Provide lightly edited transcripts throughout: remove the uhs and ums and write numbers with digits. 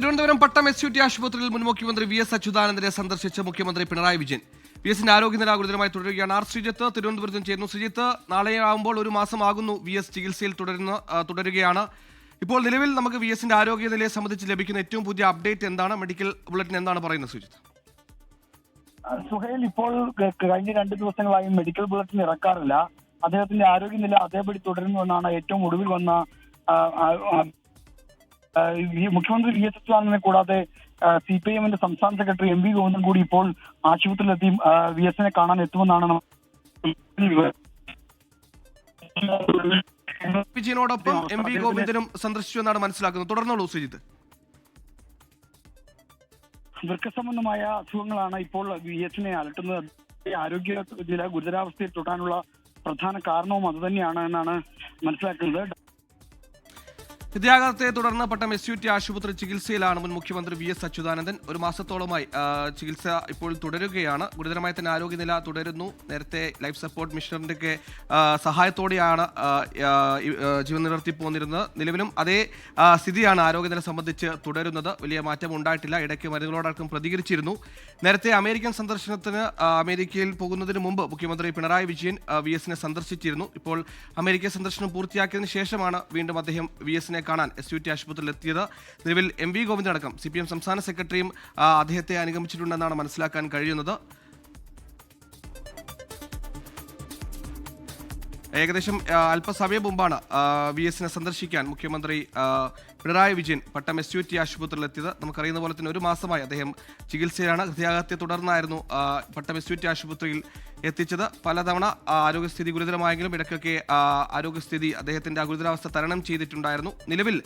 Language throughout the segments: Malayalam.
തിരുവനന്തപുരം പട്ടം SUT ആശുപത്രിയിൽ മുൻ മുഖ്യമന്ത്രി VS അച്യുതാനന്ദനെ സന്ദർശിച്ച മുഖ്യമന്ത്രി പിണറായി വിജയൻ. VSന്റെ ആരോഗ്യനില ഗുരുതരമായി തുടരുകയാണ്. ശ്രീജിത്ത് തിരുവനന്തപുരത്തും ചേരുന്നു. ശ്രീജിത്ത്, നാളെയാകുമ്പോൾ ഒരു മാസമാകുന്നു VS ചികിത്സയിൽ തുടരുകയാണ്. ഇപ്പോൾ നിലവിൽ നമുക്ക് VSന്റെ ആരോഗ്യനിലയെ സംബന്ധിച്ച് ലഭിക്കുന്ന ഏറ്റവും പുതിയ അപ്ഡേറ്റ് എന്താണ്? മെഡിക്കൽ ബുള്ളറ്റിൻ എന്താണ് പറയുന്നത് ശ്രീജിത്ത്? സുഹൈൽ, ഇപ്പോൾ കഴിഞ്ഞ 2 ദിവസങ്ങളായി മെഡിക്കൽ ബുള്ളറ്റിൻ ഇറക്കാറില്ല. അദ്ദേഹത്തിന്റെ ആരോഗ്യനില അതേപടി തുടരുന്നുവെന്നാണ് ഏറ്റവും ഒടുവിൽ വന്ന മുഖ്യമന്ത്രി VS അച്യുതാനന്ദനെ കൂടാതെ CPIMന്റെ സംസ്ഥാന സെക്രട്ടറി MV ഗോവിന്ദൻ കൂടി ഇപ്പോൾ ആശുപത്രിയിലെത്തി VSനെ കാണാൻ എത്തുമെന്നാണ് വിജയനോടൊപ്പം MV ഗോവിന്ദനും സന്ദർശിച്ചു എന്നാണ് മനസ്സിലാക്കുന്നത്. തുടർന്നോളൂ ശ്രീജിത്ത്. വൃക്ക സംബന്ധമായ അസുഖങ്ങളാണ് ഇപ്പോൾ VSനെ അലട്ടുന്നത്. ആരോഗ്യനില ഗുരുതരാവസ്ഥയിൽ തുടരാനുള്ള പ്രധാന കാരണവും അതുതന്നെയാണ് എന്നാണ് മനസ്സിലാക്കുന്നത്. ഹൃദയാഘാതത്തെ തുടർന്ന് പട്ടം SUT ആശുപത്രി ചികിത്സയിലാണ് മുൻ മുഖ്യമന്ത്രി VS അച്യുതാനന്ദൻ. ഒരു മാസത്തോളമായി ചികിത്സ ഇപ്പോൾ തുടരുകയാണ്. ഗുരുതരമായി തന്നെ ആരോഗ്യനില തുടരുന്നു. നേരത്തെ ലൈഫ് സപ്പോർട്ട് മിഷനറിന്റെ സഹായത്തോടെയാണ് ജീവൻ നിലനിർത്തി പോന്നിരുന്നത്. നിലവിലും അതേ സ്ഥിതിയാണ് ആരോഗ്യനില സംബന്ധിച്ച് തുടരുന്നത്. വലിയ മാറ്റം ഉണ്ടായിട്ടില്ല. ഇടയ്ക്ക് മരുന്നുകളോടക്കം പ്രതികരിച്ചിരുന്നു. നേരത്തെ അമേരിക്കൻ സന്ദർശനത്തിന് അമേരിക്കയിൽ പോകുന്നതിന് മുമ്പ് മുഖ്യമന്ത്രി പിണറായി വിജയൻ VSനെ സന്ദർശിച്ചിരുന്നു. ഇപ്പോൾ അമേരിക്ക സന്ദർശനം പൂർത്തിയാക്കിയതിനു ശേഷമാണ് വീണ്ടും അദ്ദേഹം VSനെ കാണാൻ SUT ആശുപത്രിയിൽ എത്തിയത്. നിലവിൽ MV ഗോവിന്ദൻ അടക്കം CPM സംസ്ഥാന സെക്രട്ടറിയും അദ്ദേഹത്തെ അനുഗമിച്ചിട്ടുണ്ടെന്നാണ് മനസ്സിലാക്കാൻ കഴിയുന്നത്. ഏകദേശം അല്പസമയം മുമ്പാണ് VSനെ സന്ദർശിക്കാൻ മുഖ്യമന്ത്രി പിണറായി വിജയൻ പട്ടം SUT ആശുപത്രിയിൽ എത്തിയത്. നമുക്കറിയുന്ന പോലെ തന്നെ ഒരു മാസമായി അദ്ദേഹം ചികിത്സയിലാണ്. ഹൃദയാഘാതത്തെ തുടർന്നായിരുന്നു പട്ടം SUT ആശുപത്രിയിൽ എത്തിച്ചത്. പലതവണ ആരോഗ്യസ്ഥിതി ഗുരുതരമായെങ്കിലും ഇടയ്ക്കൊക്കെ ആരോഗ്യസ്ഥിതി അദ്ദേഹത്തിന്റെ ഗുരുതരാവസ്ഥ തരണം ചെയ്തിട്ടുണ്ടായിരുന്നു. നിലവിൽ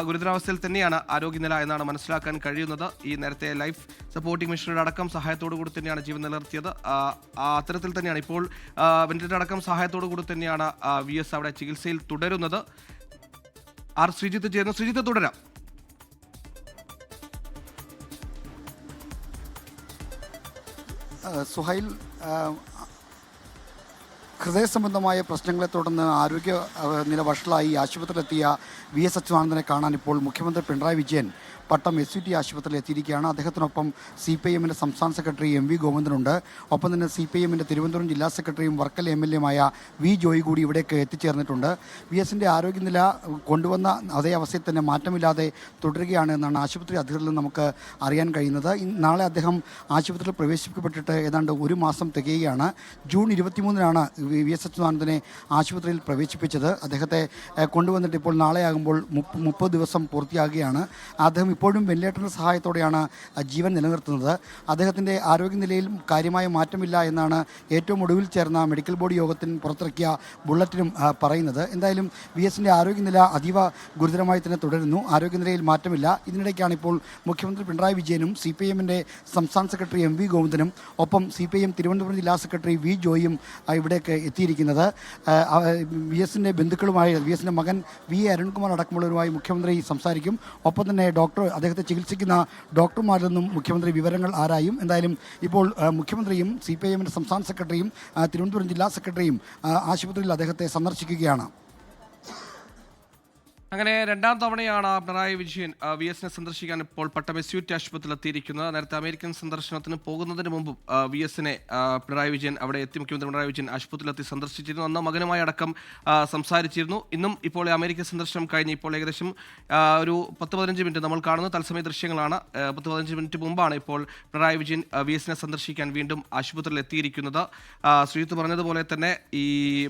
ഗുരുതരാവസ്ഥയിൽ തന്നെയാണ് ആരോഗ്യനില എന്നാണ് മനസ്സിലാക്കാൻ കഴിയുന്നത്. ഈ നേരത്തെ ലൈഫ് സപ്പോർട്ടിംഗ് മെഷീനുകളുടെ അടക്കം സഹായത്തോടു കൂടി തന്നെയാണ് ജീവൻ നിലനിർത്തിയത്. അത്തരത്തിൽ തന്നെയാണ് ഇപ്പോൾ വെന്റിലേറ്റർ അടക്കം സഹായത്തോടു കൂടി തന്നെയാണ് VS അവിടെ ചികിത്സയിൽ തുടരുന്നത്. ശ്രീജിത്ത് ചേർന്ന്. ശ്രീജിത്ത്, തുടരാം. സുഹൈൽ, ഹൃദയ സംബന്ധമായ പ്രശ്നങ്ങളെ തുടർന്ന് ആരോഗ്യ നില വഷളായി ആശുപത്രിയിലെത്തിയ VS അച്യുതാനന്ദനെ കാണാൻ ഇപ്പോൾ മുഖ്യമന്ത്രി പിണറായി വിജയൻ പട്ടം SUT ആശുപത്രിയിൽ എത്തിയിരിക്കുകയാണ്. അദ്ദേഹത്തിനൊപ്പം CPIMന്റെ സംസ്ഥാന സെക്രട്ടറി MV ഗോവിന്ദനുണ്ട്. ഒപ്പം തന്നെ CPIMന്റെ തിരുവനന്തപുരം ജില്ലാ സെക്രട്ടറിയും വർക്കല MLAയുമായ V ജോയി കൂടി ഇവിടേക്ക് എത്തിച്ചേർന്നിട്ടുണ്ട്. VSന്റെ ആരോഗ്യനില കൊണ്ടുവന്ന അതേ അവസ്ഥയിൽ തന്നെ മാറ്റമില്ലാതെ തുടരുകയാണ് എന്നാണ് ആശുപത്രി അധികൃതരിൽ നമുക്ക് അറിയാൻ കഴിയുന്നത്. നാളെ അദ്ദേഹം ആശുപത്രിയിൽ പ്രവേശിപ്പിക്കപ്പെട്ടിട്ട് ഏതാണ്ട് ഒരു മാസം തികയുകയാണ്. ജൂൺ 23-നാണ് VS അച്യുതാനന്ദനെ ആശുപത്രിയിൽ പ്രവേശിപ്പിച്ചത്. അദ്ദേഹത്തെ കൊണ്ടുവന്നിട്ട് ഇപ്പോൾ നാളെയാകുമ്പോൾ 30 ദിവസം പൂർത്തിയാകുകയാണ്. അദ്ദേഹം ഇപ്പോഴും വെന്റിലേറ്ററിൻ്റെ സഹായത്തോടെയാണ് ജീവൻ നിലനിർത്തുന്നത്. അദ്ദേഹത്തിൻ്റെ ആരോഗ്യനിലയിൽ കാര്യമായ മാറ്റമില്ല എന്നാണ് ഏറ്റവും ഒടുവിൽ ചേർന്ന മെഡിക്കൽ ബോർഡ് യോഗത്തിന് പുറത്തിറക്കിയ ബുള്ളറ്റിനും പറയുന്നത്. എന്തായാലും VSന്റെ ആരോഗ്യനില അതീവ ഗുരുതരമായി തന്നെ തുടരുന്നു. ആരോഗ്യനിലയിൽ മാറ്റമില്ല. ഇതിനിടയ്ക്കാണ് ഇപ്പോൾ മുഖ്യമന്ത്രി പിണറായി വിജയനും CPIMന്റെ സംസ്ഥാന സെക്രട്ടറി MV ഗോവിന്ദനും ഒപ്പം CPIM തിരുവനന്തപുരം ജില്ലാ സെക്രട്ടറി V ജോയിയും ഇവിടേക്ക് എത്തിയിരിക്കുന്നത്. VSന്റെ ബന്ധുക്കളുമായി VSന്റെ മകൻ V അരുൺകുമാർ അടക്കമുള്ളവരുമായി മുഖ്യമന്ത്രി സംസാരിക്കും. ഒപ്പം തന്നെ അദ്ദേഹത്തെ ചികിത്സിക്കുന്ന ഡോക്ടർമാരിൽ നിന്നും മുഖ്യമന്ത്രി വിവരങ്ങൾ ആരായും. എന്തായാലും ഇപ്പോൾ മുഖ്യമന്ത്രിയും CPIMന്റെ സംസ്ഥാന സെക്രട്ടറിയും തിരുവനന്തപുരം ജില്ലാ സെക്രട്ടറിയും ആശുപത്രിയിൽ അദ്ദേഹത്തെ സന്ദർശിക്കുകയാണ്. അങ്ങനെ രണ്ടാം തവണയാണ് പിണറായി വിജയൻ VSനെ സന്ദർശിക്കാൻ ഇപ്പോൾ പട്ടം SUT ആശുപത്രിയിൽ എത്തിയിരിക്കുന്നത്. നേരത്തെ അമേരിക്കൻ സന്ദർശനത്തിന് പോകുന്നതിന് മുമ്പ് VSനെ പിണറായി വിജയൻ അവിടെ എത്തി മുഖ്യമന്ത്രി പിണറായി വിജയൻ ആശുപത്രിയിലെത്തി സന്ദർശിച്ചിരുന്നു. അന്ന് മകനുമായി അടക്കം സംസാരിച്ചിരുന്നു. ഇന്നും ഇപ്പോൾ അമേരിക്കൻ സന്ദർശനം കഴിഞ്ഞ് ഇപ്പോൾ ഏകദേശം ഒരു 10-15 മിനിറ്റ് നമ്മൾ കാണുന്ന തത്സമയ ദൃശ്യങ്ങളാണ്. 10-15 മിനിറ്റ് മുമ്പാണ് ഇപ്പോൾ പിണറായി വിജയൻ VSനെ സന്ദർശിക്കാൻ വീണ്ടും ആശുപത്രിയിൽ എത്തിയിരിക്കുന്നത്. ശ്രീജിത്ത് പറഞ്ഞതുപോലെ തന്നെ ഈ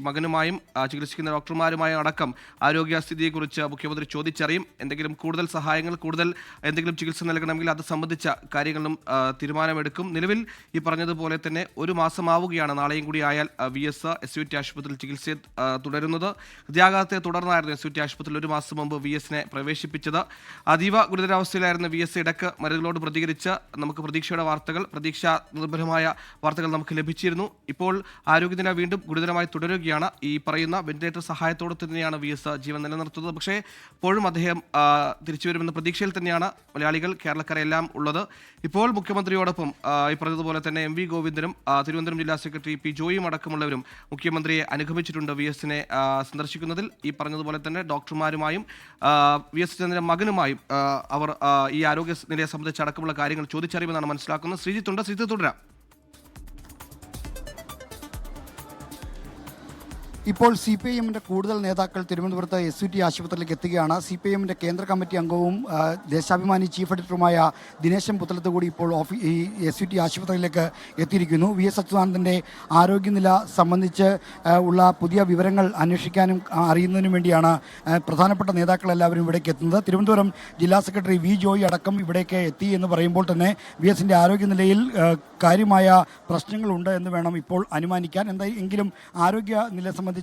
മകനുമായും ചികിത്സിക്കുന്ന ഡോക്ടർമാരുമായും അടക്കം ആരോഗ്യസ്ഥിതിയെക്കുറിച്ച് മുഖ്യമന്ത്രി ചോദിച്ചറിയും. എന്തെങ്കിലും കൂടുതൽ സഹായങ്ങൾ, കൂടുതൽ എന്തെങ്കിലും ചികിത്സ നൽകണമെങ്കിൽ അത് സംബന്ധിച്ച കാര്യങ്ങളും തീരുമാനമെടുക്കും. നിലവിൽ ഈ പറഞ്ഞതുപോലെ തന്നെ ഒരു മാസമാവുകയാണ്. നാളെയും കൂടി ആയാൽ VS SUT ആശുപത്രിയിൽ ചികിത്സ തുടരുന്നത്. ഹൃദയാഘാതത്തെ തുടർന്നായിരുന്നു SUT ആശുപത്രിയിൽ ഒരു മാസം മുമ്പ് VSനെ പ്രവേശിപ്പിച്ചത്. അതീവ ഗുരുതരാവസ്ഥയിലായിരുന്ന VS ഇടയ്ക്ക് മരുന്നുകളോട് പ്രതികരിച്ച് നമുക്ക് പ്രതീക്ഷയുടെ വാർത്തകൾ, പ്രതീക്ഷാ നിർഭരമായ വാർത്തകൾ നമുക്ക് ലഭിച്ചിരുന്നു. ഇപ്പോൾ ആരോഗ്യനില വീണ്ടും ഗുരുതരമായി തുടരുകയാണ്. ഈ പറയുന്ന വെന്റിലേറ്റർ സഹായത്തോടെ തന്നെയാണ് VS ജീവൻ നിലനിർത്തുന്നത്. പക്ഷേ ഇപ്പോഴും അദ്ദേഹം തിരിച്ചു വരുമെന്ന പ്രതീക്ഷയിൽ തന്നെയാണ് മലയാളികൾ, കേരളക്കരെല്ലാം ഉള്ളത്. ഇപ്പോൾ മുഖ്യമന്ത്രിയോടൊപ്പം ഈ പറഞ്ഞതുപോലെ തന്നെ എം വി ഗോവിന്ദനും തിരുവനന്തപുരം ജില്ലാ സെക്രട്ടറി പി ജോയും അടക്കമുള്ളവരും മുഖ്യമന്ത്രിയെ അനുഗമിച്ചിട്ടുണ്ട് VSനെ സന്ദർശിക്കുന്നതിൽ. ഈ പറഞ്ഞതുപോലെ തന്നെ ഡോക്ടർമാരുമായും VS ചന്ദ്രന്റെ മകനുമായും അവർ ഈ ആരോഗ്യനിലയെ സംബന്ധിച്ച് അടക്കമുള്ള കാര്യങ്ങൾ ചോദിച്ചറിയുമെന്നാണ് മനസ്സിലാക്കുന്നത്. ശ്രീജിത്ത് തുടരാം. ഇപ്പോൾ CPIMന്റെ കൂടുതൽ നേതാക്കൾ തിരുവനന്തപുരത്ത് SUT ആശുപത്രിയിലേക്ക് എത്തുകയാണ്. CPIMന്റെ കേന്ദ്ര കമ്മിറ്റി അംഗവും ദേശാഭിമാനി ചീഫ് എഡിറ്ററുമായ ദിനേശൻ പുത്തലത്ത് കൂടി ഇപ്പോൾ ഈ SUT ആശുപത്രിയിലേക്ക് എത്തിയിരിക്കുന്നു. VS അച്യുതാനന്ദൻ്റെ ആരോഗ്യനില സംബന്ധിച്ച് ഉള്ള പുതിയ വിവരങ്ങൾ അന്വേഷിക്കാനും അറിയുന്നതിനും വേണ്ടിയാണ് പ്രധാനപ്പെട്ട നേതാക്കളെല്ലാവരും ഇവിടേക്ക് എത്തുന്നത്. തിരുവനന്തപുരം ജില്ലാ സെക്രട്ടറി വി ജോയി അടക്കം ഇവിടേക്ക് എത്തി എന്ന് പറയുമ്പോൾ തന്നെ VSന്റെ ആരോഗ്യനിലയിൽ കാര്യമായ പ്രശ്നങ്ങളുണ്ട് എന്ന് വേണം ഇപ്പോൾ അനുമാനിക്കാൻ. എങ്കിലും ആരോഗ്യനില സംബന്ധിച്ച്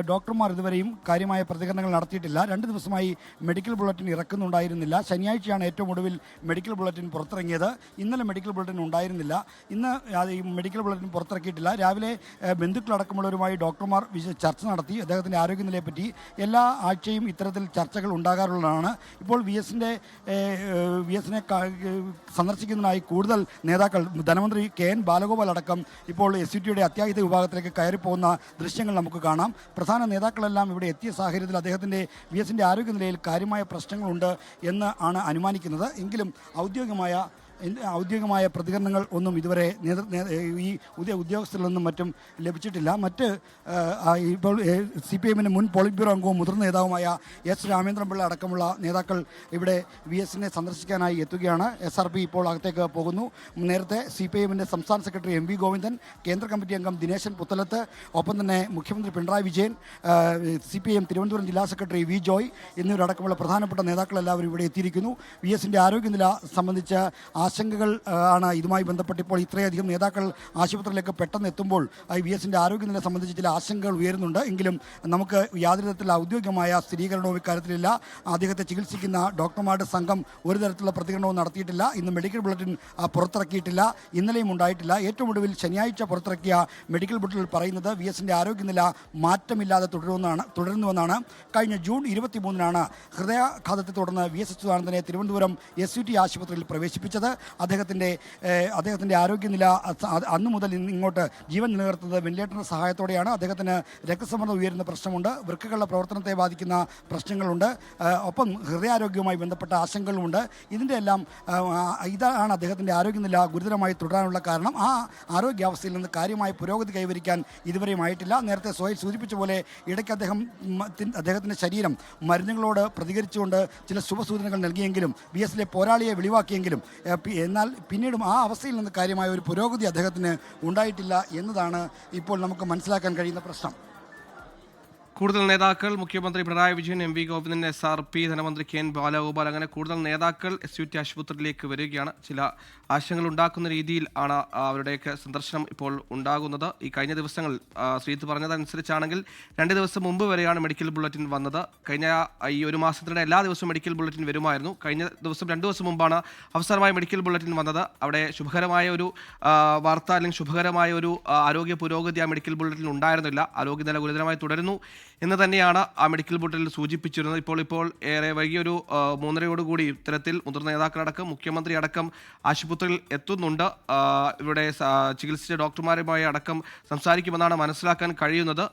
ഡോക്ടർമാർ ഇതുവരെയും കാര്യമായ പ്രതികരണങ്ങൾ നടത്തിയിട്ടില്ല. 2 ദിവസമായി മെഡിക്കൽ ബുള്ളറ്റിൻ ഇറക്കുന്നുണ്ടായിരുന്നില്ല. ശനിയാഴ്ചയാണ് ഏറ്റവും ഒടുവിൽ മെഡിക്കൽ ബുള്ളറ്റിൻ പുറത്തിറങ്ങിയത്. ഇന്നലെ മെഡിക്കൽ ബുള്ളറ്റിൻ ഉണ്ടായിരുന്നില്ല. ഇന്ന് ഈ മെഡിക്കൽ ബുള്ളറ്റിൻ പുറത്തിറക്കിയിട്ടില്ല. രാവിലെ ബന്ധുക്കളടക്കമുള്ളവരുമായി ഡോക്ടർമാർ ചർച്ച നടത്തി. അദ്ദേഹത്തിൻ്റെ ആരോഗ്യനിലയെപ്പറ്റി എല്ലാ ആഴ്ചയും ഇത്തരത്തിൽ ചർച്ചകൾ ഉണ്ടാകാറുള്ളതാണ്. ഇപ്പോൾ VSനെ സന്ദർശിക്കുന്നതിനായി കൂടുതൽ നേതാക്കൾ, ധനമന്ത്രി KN ബാലഗോപാൽ അടക്കം ഇപ്പോൾ SUTയുടെ അത്യാഹിത വിഭാഗത്തിലേക്ക് കയറിപ്പോകുന്ന ദൃശ്യങ്ങൾ നമുക്ക് കാണാം. പ്രധാന നേതാക്കളെല്ലാം ഇവിടെ എത്തിയ സാഹചര്യത്തിൽ അദ്ദേഹത്തിൻ്റെ VSന്റെ ആരോഗ്യനിലയിൽ കാര്യമായ പ്രശ്നങ്ങളുണ്ട് എന്ന് ആണ് അനുമാനിക്കുന്നത്. എങ്കിലും ഔദ്യോഗികമായ പ്രതികരണങ്ങൾ ഒന്നും ഇതുവരെ ഈ ഉദ്യോഗസ്ഥരിൽ നിന്നും മറ്റും ലഭിച്ചിട്ടില്ല. ഇപ്പോൾ CPIMന്റെ മുൻ പോളിറ്റ് ബ്യൂറോ അംഗവും മുതിർന്ന നേതാവുമായ S രാമേന്ദ്രൻപിള്ള അടക്കമുള്ള നേതാക്കൾ ഇവിടെ VSനെ സന്ദർശിക്കാനായി എത്തുകയാണ്. SRP ഇപ്പോൾ അകത്തേക്ക് പോകുന്നു. നേരത്തെ CPIMന്റെ സംസ്ഥാന സെക്രട്ടറി MV ഗോവിന്ദൻ, കേന്ദ്ര കമ്മിറ്റി അംഗം ദിനേശൻ പുത്തലത്ത്, ഒപ്പം തന്നെ മുഖ്യമന്ത്രി പിണറായി വിജയൻ, CPIM തിരുവനന്തപുരം ജില്ലാ സെക്രട്ടറി വി ജോയ് എന്നിവരടക്കമുള്ള പ്രധാനപ്പെട്ട നേതാക്കളെല്ലാവരും ഇവിടെ എത്തിയിരിക്കുന്നു. VSന്റെ ആരോഗ്യനില സംബന്ധിച്ച് ആശങ്കകൾ ആണ് ഇതുമായി ബന്ധപ്പെട്ട് ഇപ്പോൾ ഇത്രയധികം നേതാക്കൾ ആശുപത്രിയിലേക്ക് പെട്ടെന്ന് എത്തുമ്പോൾ VSന്റെ ആരോഗ്യനില സംബന്ധിച്ച് ചില ആശങ്കകൾ ഉയരുന്നുണ്ട്. എങ്കിലും നമുക്ക് യാതൊരു തരത്തിലുള്ള ഔദ്യോഗികമായ സ്ഥിരീകരണവും ഇക്കാര്യത്തിലില്ല. അദ്ദേഹത്തെ ചികിത്സിക്കുന്ന ഡോക്ടർമാരുടെ സംഘം ഒരു തരത്തിലുള്ള പ്രതികരണവും നടത്തിയിട്ടില്ല. ഇന്ന് മെഡിക്കൽ ബുള്ളറ്റിൻ പുറത്തിറക്കിയിട്ടില്ല. ഇന്നലെയും ഉണ്ടായിട്ടില്ല. ഏറ്റവും ഒടുവിൽ ശനിയാഴ്ച പുറത്തിറക്കിയ മെഡിക്കൽ ബുള്ളറ്റിനിൽ പറയുന്നത് VSന്റെ ആരോഗ്യനില മാറ്റമില്ലാതെ തുടരുന്നുവെന്നാണ്. കഴിഞ്ഞ ജൂൺ 23-നാണ് ഹൃദയാഘാതത്തെ തുടർന്ന് VS അച്യുതാനന്ദനെ തിരുവനന്തപുരം SUT ആശുപത്രിയിൽ പ്രവേശിപ്പിച്ചത്. അദ്ദേഹത്തിൻ്റെ ആരോഗ്യനില അന്നു മുതൽ ഇങ്ങോട്ട് ജീവൻ നിലനിർത്തുന്നത് വെന്റിലേറ്ററിൻ്റെ സഹായത്തോടെയാണ്. അദ്ദേഹത്തിന് രക്തസമ്മർദ്ദം ഉയരുന്ന പ്രശ്നമുണ്ട്, വൃക്കകളുടെ പ്രവർത്തനത്തെ ബാധിക്കുന്ന പ്രശ്നങ്ങളുണ്ട്, ഒപ്പം ഹൃദയാരോഗ്യവുമായി ബന്ധപ്പെട്ട ആശങ്കകളുമുണ്ട്. ഇതാണ് അദ്ദേഹത്തിൻ്റെ ആരോഗ്യനില ഗുരുതരമായി തുടരാനുള്ള കാരണം. ആ ആരോഗ്യാവസ്ഥയിൽ നിന്ന് കാര്യമായ പുരോഗതി കൈവരിക്കാൻ ഇതുവരെയും ആയിട്ടില്ല. നേരത്തെ സോയിൽ സൂചിപ്പിച്ച പോലെ ഇടയ്ക്ക് അദ്ദേഹത്തിൻ്റെ ശരീരം മരുന്നുകളോട് പ്രതികരിച്ചുകൊണ്ട് ചില ശുഭസൂചനകൾ നൽകിയെങ്കിലും VSലെ പോരാളിയെ വെളിവാക്കിയെങ്കിലും എന്നാൽ പിന്നീടും ആ അവസ്ഥയിൽ നിന്ന് കാര്യമായ ഒരു പുരോഗതി അദ്ദേഹത്തിന് ഉണ്ടായിട്ടില്ല എന്നതാണ് ഇപ്പോൾ നമുക്ക് മനസ്സിലാക്കാൻ കഴിയുന്ന പ്രശ്നം. കൂടുതൽ നേതാക്കൾ, മുഖ്യമന്ത്രി പിണറായി വിജയൻ, MV ഗോവിന്ദൻ, SRP, ധനമന്ത്രി KN ബാലഗോപാൽ, അങ്ങനെ കൂടുതൽ നേതാക്കൾ SUT ആശുപത്രിയിലേക്ക് വരികയാണ്. ചില ആശങ്കകൾ ഉണ്ടാക്കുന്ന രീതിയിൽ ആണ് അവരുടെയൊക്കെ സന്ദർശനം ഇപ്പോൾ ഉണ്ടാകുന്നത്. ഈ കഴിഞ്ഞ ദിവസങ്ങൾ ശ്രീജിത്ത് പറഞ്ഞതനുസരിച്ചാണെങ്കിൽ 2 ദിവസം മുമ്പ് വരെയാണ് മെഡിക്കൽ ബുള്ളറ്റിൻ വന്നത്. കഴിഞ്ഞ ഈ ഒരു മാസത്തിനിടെ എല്ലാ ദിവസവും മെഡിക്കൽ ബുള്ളറ്റിൻ വരുമായിരുന്നു. കഴിഞ്ഞ ദിവസം 2 ദിവസം മുമ്പാണ് അവസാനമായി മെഡിക്കൽ ബുള്ളറ്റിൻ വന്നത്. അവിടെ ശുഭകരമായ ഒരു വാർത്ത അല്ലെങ്കിൽ ശുഭകരമായ ഒരു ആരോഗ്യ പുരോഗതി ആ മെഡിക്കൽ ബുള്ളറ്റിൻ ഉണ്ടായിരുന്നില്ല. ആരോഗ്യനില ഗുരുതരമായി തുടരുന്നു എന്ന് തന്നെയാണ് ആ മെഡിക്കൽ ബുള്ളറ്റിനിൽ സൂചിപ്പിച്ചിരുന്നത്. ഇപ്പോൾ ഏറെ വൈകിയൊരു 3:30 ഇത്തരത്തിൽ മുതിർന്ന നേതാക്കളടക്കം മുഖ്യമന്ത്രി അടക്കം ആശുപത്രിയിൽ എത്തുന്നുണ്ട്. ഇവിടെ ചികിത്സിച്ച ഡോക്ടർമാരുമായി അടക്കം സംസാരിക്കുമെന്നാണ് മനസ്സിലാക്കാൻ കഴിയുന്നത്.